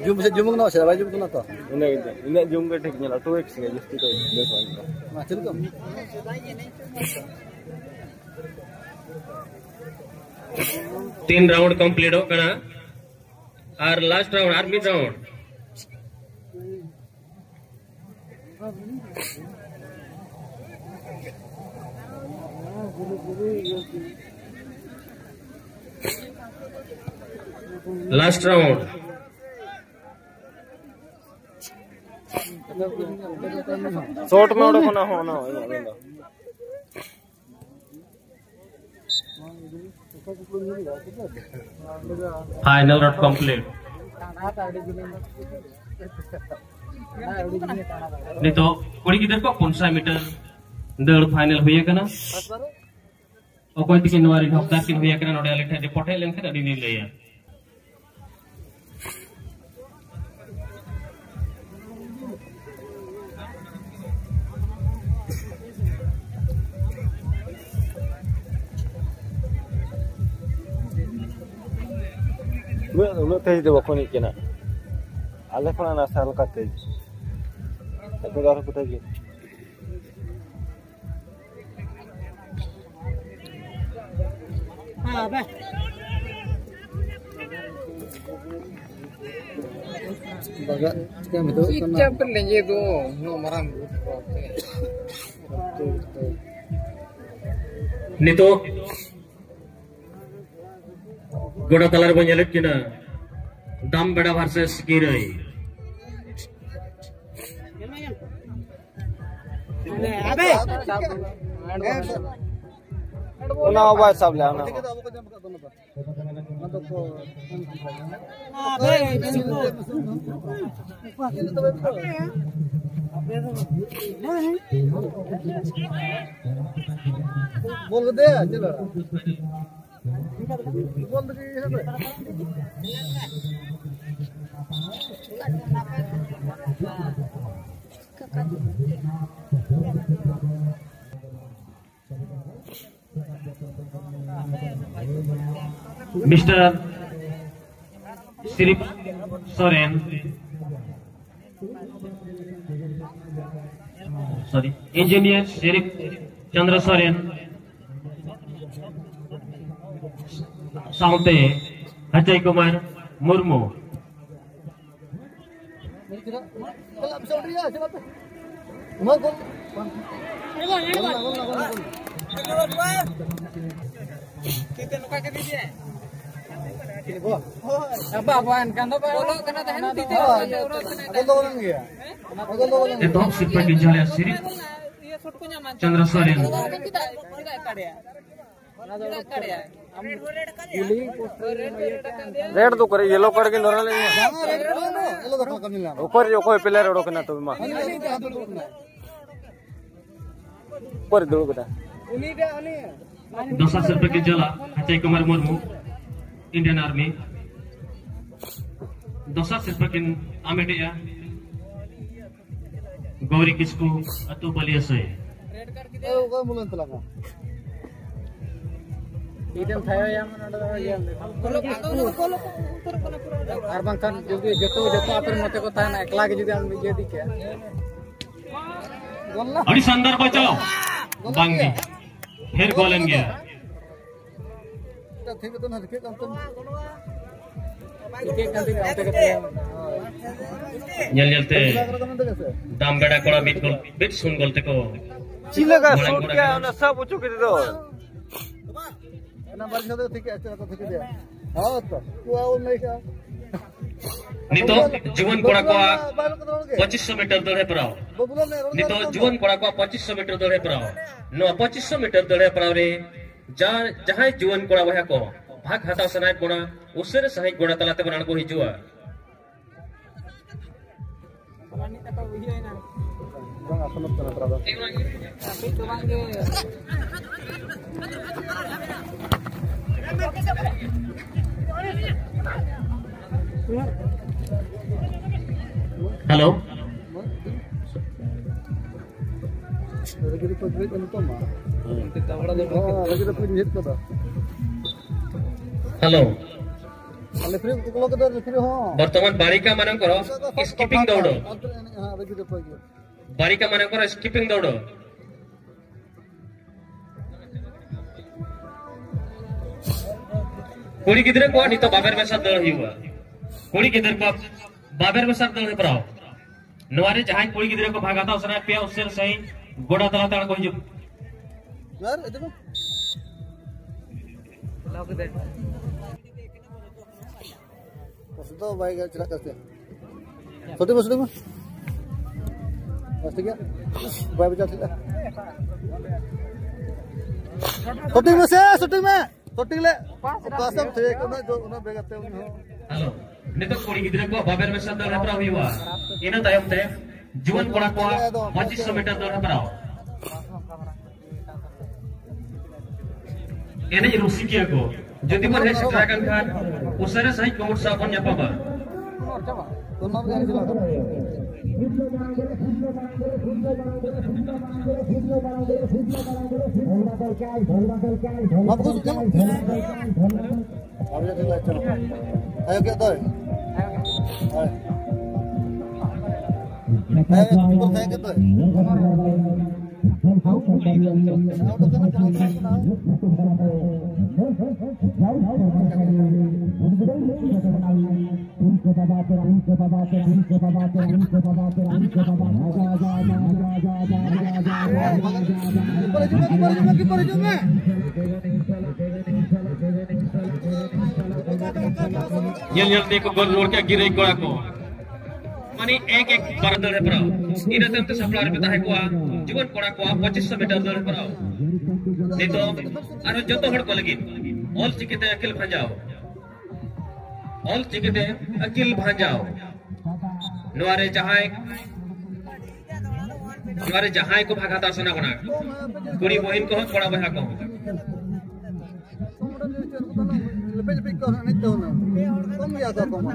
Jum se jumung na siapa jum na to. Ini jum ke ठीक nyala 2x nggak just itu best one. Macam tu. 3 round complete हो कना और last round और mid round last round short में उड़ो कोना होना final round complete नहीं तो कुड़ी गिदर को 500 मीटर दौड़ फाइनल हुई कना ओकोय तिकिन नवारी ढोकदार किन हुई कना नोडे आले ठे पटे लेन के अडी नी लेया Ulo teh itu bakoni kena. Ale pun anak asal kate. Tapi kalau kita je. Apa? Baga sekarang itu. Kita perlu tu, no marang. Nito गोड़ा कलर बन जाले किना दाम बड़ा वर्सेस गिरई अबे ना आवाज सब ले ना बोल दे चलो मिस्टर सिरिप सोरेन सॉरी इंजीनियर सिरिप चंद्र सोरेन साउते अजय कुमार मुर्मू चंद्र सोरेन रेड तो करे येलो कर के नोरा ले ऊपर जो कोई प्लेयर रोड करना तो मां ऊपर दो बेटा 10,000 रुपए की जला अजय कुमार मुर्मू इंडियन आर्मी 10,000 रुपए की आमेडिया गौरी किसको अतु बलिया से रेड कर के को मुलन तलाका इदम थायो या मनडा या कोलो आर बांखान जदी जतो आपर मते को थाना एकला के जदी हम ये दिखे गोल्ला अड़ी संदर्भ बचाओ बांगी फिर गोलन गया ठीक तो ना के कंतन जल जलते दाम बेड़ा कोड़ा बीट सुन गलते को चिलेगा शॉट क्या ना सब उचो के दो ना बार से ठीक है अच्छा तो ठीक है हां तो तू आओ नहीं का नहीं तो जीवन कोड़ा को 2500 मीटर दौड़े पराओ नहीं तो जीवन कोड़ा को 2500 मीटर दौड़े पराओ नो 2500 मीटर दौड़े पराओ रे जहां जीवन कोड़ा वहा को भाग हताव सनाय कोड़ा उसरे सही गोड़ा तलाते बनान को हिजुआ bang apa nak terada tapi tu bang ke hello lagi dapat duit kan itu mah kita lagi dapat duit pada hello बर्तमान बारिका मानकर स्किपिंग दौड़ बारिका मानकर स्किपिंग दौड़ कुड़ी गिद्रे को नितो बाबर में साथ दौड़ हुआ कुड़ी गिद्रे को बाबर में साथ दौड़ पराओ नवारे जहां कुड़ी गिद्रे को भागाता उसने पे उससे सही गोड़ा तला तला को हिजु यार इधर लाओ के दे तो भाई का चला करते छोटे बस में बस क्या भाई बचा ठीक है छोटे में छोटे ले पासम थे ना जो उन्हें बेगते उन्हें हेलो नितो कुड़ी गिद्रे को बाबर में साथ दौड़ परा हुआ इना तायम ते जीवन कोड़ा को 2500 मीटर दौड़ पराओ ini Rusia ko jadi mana sekarang kan usara saya komod sabun ya papa ayo kita tuh Yang teko gol lor ke गिरे गोड़ा को माने एक बार दौड़ पराओ इना तम तो सप्लायर पे ताहे को जीवन कोड़ा को 2500 मीटर दौड़ पराओ नहीं तो आरो जतो हड़ को लगी ऑल चिकिते अकिल भांजाओ ऑल चिकिते अकिल भांजाओ नवारे जहां को भागाता सुना गुना कुड़ी बहिन को कोड़ा बहा को lebih kau nak itu na, kamu ya kau kamu.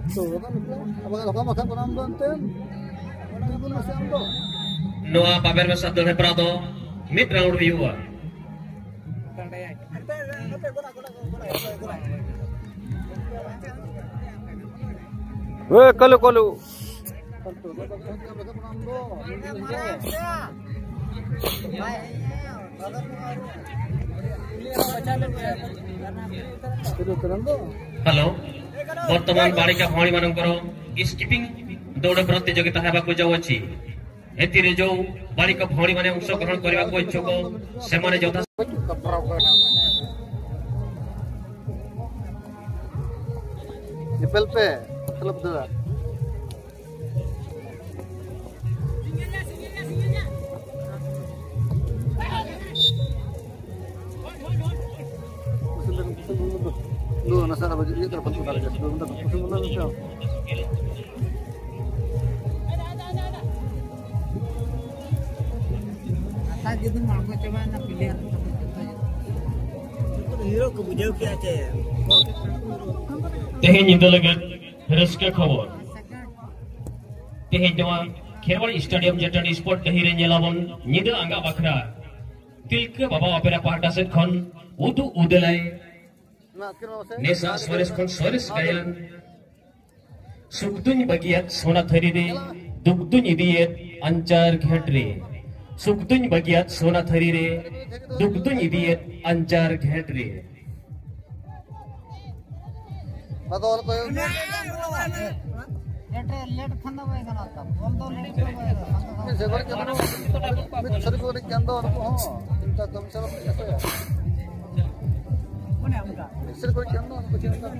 So, apa kamu makan pernah banten? Ibu masih ambil. Noa pamer में सदल है प्रातो मिड राउंड भी हुआ वे कलू हेलो वर्तमान बालिका भौणी मानकर स्किपिंग दौड़ प्रतियोगिता हेबाकु जाउछि एतिरे जो बालिका भौणी माने अंशग्रहण करबा को इच्छुक से माने यथा निपल पे मतलब दो Lu nasa apa jadi terus pun ada jadi bentar pusing bentar macam. Ata jadi mampu coba nak pilih. Hero को बुझाओ क्या चाहिए? तेहे निंदा लगे रस्के खबर तेहे जवा खेरवाड़ स्टेडियम जटन स्पोर्ट तहिरे नेलाबन निदा आंगा बखरा तिलके बाबा अपेरा पार्टा से खन उदु उदलाई Nesa Suarez kon Suarez kayan Sukdun bagiat sona tharire Dugdun idiyet ancar ghetre Sukdun bagiat sona tharire Dugdun idiyet ancar ghetre Badal koy लेट खंदा भाई गाना था बोल दो लेट को भाई सेवर के बनो मैं सर को के अंदर हो चिंता कम से कम ऐसा है कोने हमका सर को के अंदर कुछ अंदर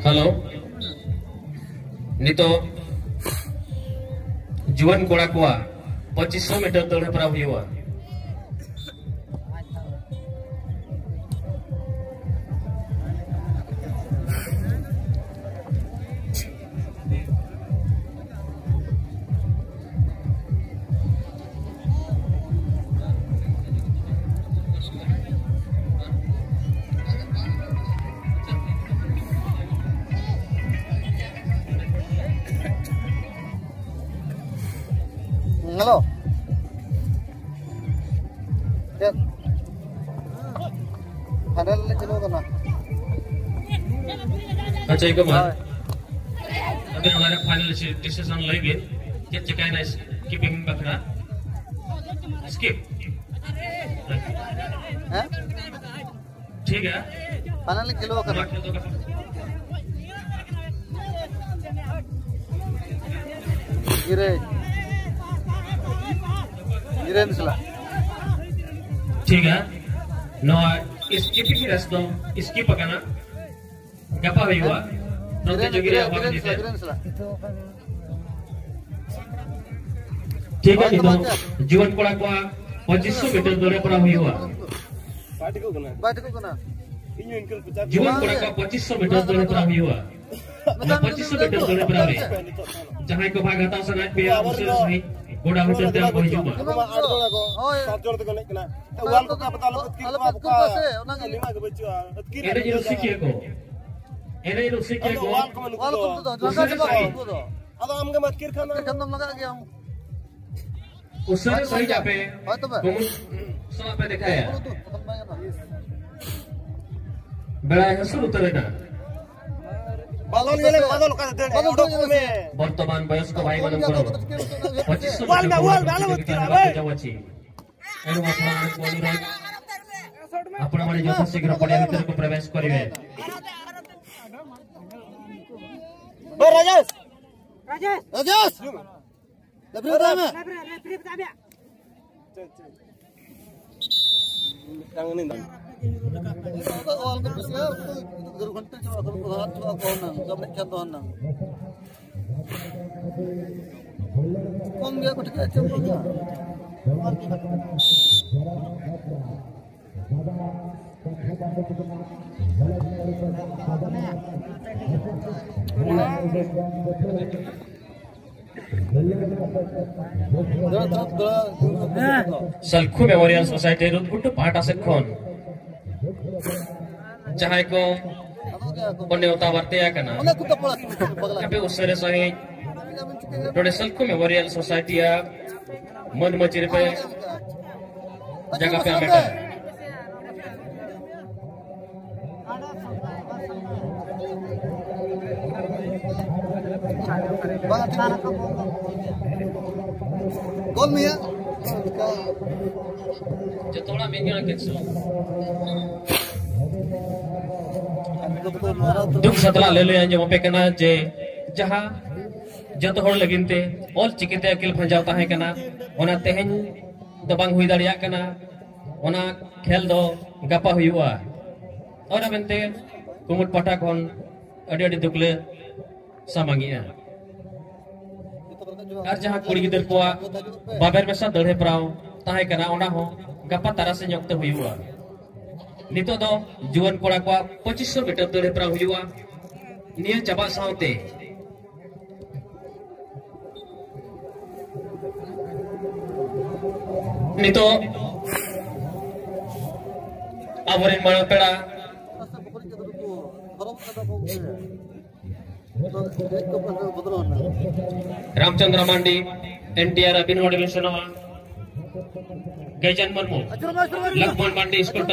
हेलो नितो जीवन कोड़ा कोआ 2500 मीटर दौड़ परा हुआ Halo. Ya. Padahal chalo करना. अच्छा एक बार अभी हमारा फाइनल डिसीजन लेंगे क्या चेक है स्कीपिंग बकरा स्किप हैं? ठीक है फाइनल खेलो करना. गिरे मिसला. ठीक है नो स्कीपिंग रेस दो स्किप करना गपा हुई हुआ प्रतियोगिता भाग लेते हैं ठीक है तो जीवन कोड़ा को 2500 मीटर दौड़े पर हुई हुआ बात को ना जीवन कोड़ा को 2500 मीटर दौड़े पर हुई हुआ 2500 मीटर दौड़े पर हुई जहां को भाग आता सनात पे उसे सही कोड़ा होटल ते पहुंच जुमा एने जो सीखे को उससे सही जापे समय पे देखा है बड़ा हसुर उतरेगा वर्तमान वयस्क भाई मन को 2500 आपण माने यथा शीघ्र पड़िया भीतर को प्रवेश करिवे राजेश लेफ्री बता में ऑल का पिछले 2 घंटे चला तो हाथ चला कौन ना जब ने खेत होना कौन गया कुछ के चल गया सलखु मेमोरियल सोसाइटी रुदगुट्टू पाटा से खोन जहां को बने होता वर्ते या कना अबे उसरे सही थोड़े सलखु मेमोरियल सोसाइटी या मन मचिर पे जगह पे आमेटा कौन मिया जो थोड़ा महंगा कैसे दुख सतला ले ले जो पे कना जे जहां जत होड़ लगिनते ऑल चिकिते अकिल भंजावता है कना ओना तेहन दो बांग हुई दाड़िया कना ओना खेल दो गपा हुआ और अबनते कुमुट पटा कोन अडी अडी दुकले सामांगिया और जहां कुड़ी गिदर को बाबर में सा दड़े प्राव ताहे कना ओना हो गपा तारा से जोक्ते हुआ नितो दो जीवन कोड़ा को 2500 मीटर दड़े प्राव हुआ निया चबा सावते नितो आवरिन माना पेड़ा रामचंद्र मांडी एनटीआर अभिन ऑडिशन गैजन मुर्मू लक्ष्मण मांडी स्कूल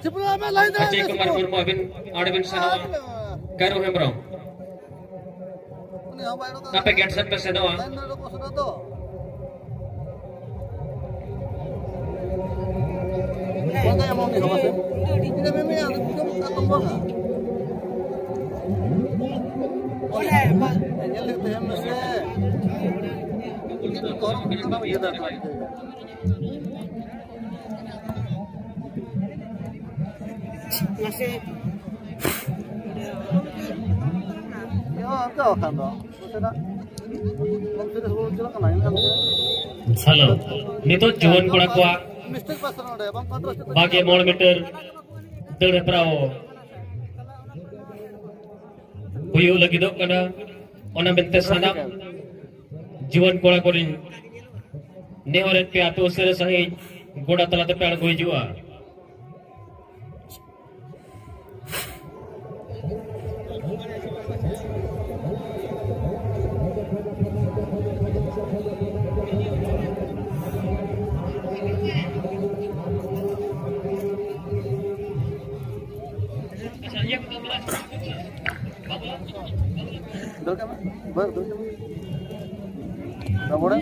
अजय कुमार मुर्मू अभिन ऑडिशन करो हेमराव कापे गेटसन पे सेनवा हेलो नितो जीवन कोड़ा को बागे मोड़ मीटर दड़े प्राव हुई लगी दो कना ओना बेंते साना जीवन कोड़ा कोरी नेहरे पे आते उसरे सही गोड़ा तलाते पे अड़ गई जुआ बर नमोड़ा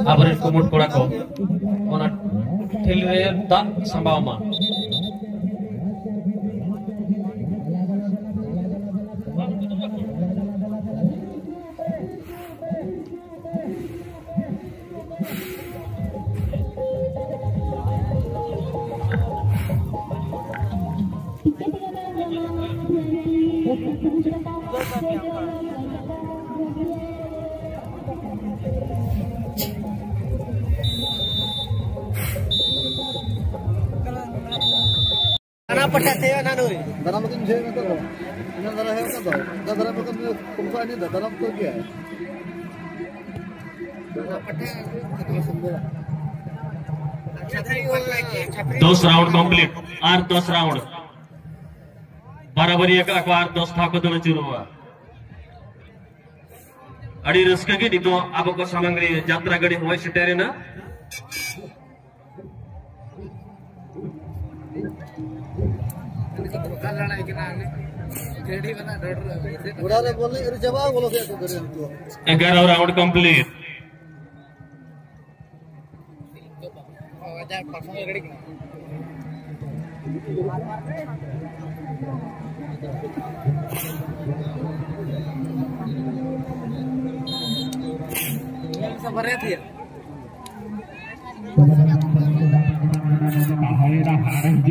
Abarin kumut kura ko ona thilre da sambawma दाना मगन जे ना तो ina दाना है ना तो दाना मगन कुंफा नहीं दाना तो क्या है दस राउंड कंप्लीट और 10 राउंड बराबरी एक अखबार 10 भाग को चुरू हुआ अड़ी रस्क के दी तो अब को सामग्री यात्रा गड़ी हुआ सिटेरे ना उड़ा रे बोलने अरे जवाब बोलो क्या तो करे तो 11 राउंड कंप्लीट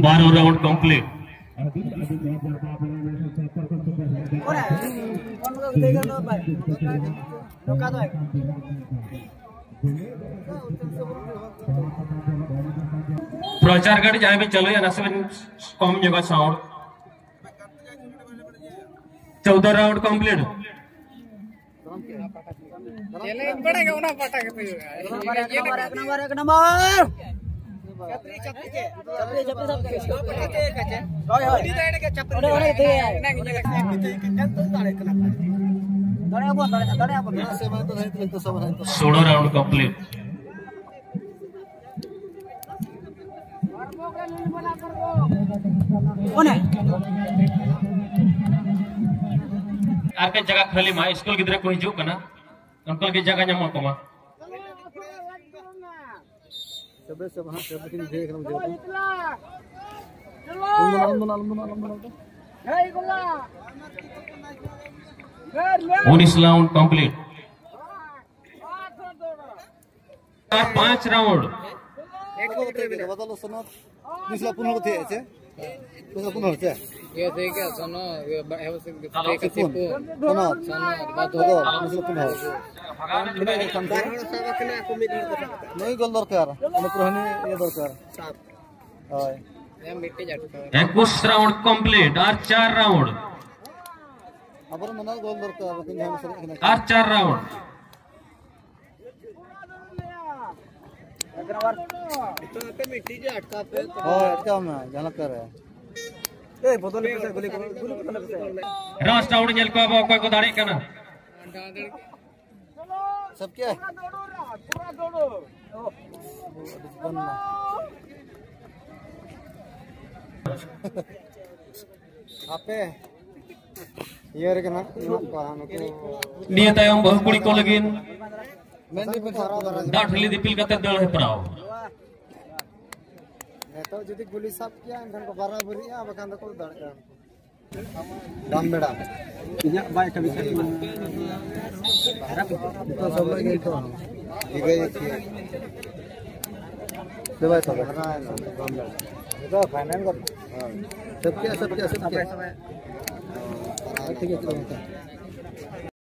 बारह राउंड कंप्लीट प्रचार गाड़ी जहाँ भी चलो या ना सब कम जगह साउंड 14 राउंड कंप्लीट सोलह राउंड कंप्लीट आके जगह खाली मा स्कूल गिद्रा को हिजू कना अंकल की जगह ᱧᱟᱢᱚᱜ ᱠᱚᱢᱟ सबे सब हां सब किन देख रहा हूं हे गोला 19 राउंड कंप्लीट 5 राउंड एक को बतालो सुनो दूसरा पुनः को थे ऐसे दूसरा पुनः से ये देखे सुनो ये से देख से सुनो बात हो दूसरा पुनः नहीं गल दरकार মানে পুরনো ये दरकार हाय ये मिट्टी जाटका 21 राउंड कंप्लीट और 4 राउंड अबर मना गोल दरकार लेकिन हम सर और 4 राउंड मिट्टी जाटका पे हां अटका में जाना कर है ए बोतल पे गोली लास्ट राउंड जेल को अब कोई को दाड़ी करना सब क्या है आपे ये रे ना निया तायम बहु कुड़ी को लगिन मैं भी थारा दाठली दिपिल कते दल है पराव तो जदी गुली साफ किया इनन को बराबरी आ बखान को दड़ दाम बेड़ा इया बाय कभी तो सब लोग ये तो ठीक है ये बाय सब ना दाम बेड़ा तो फाइनल कर सब क्या ठीक है चलो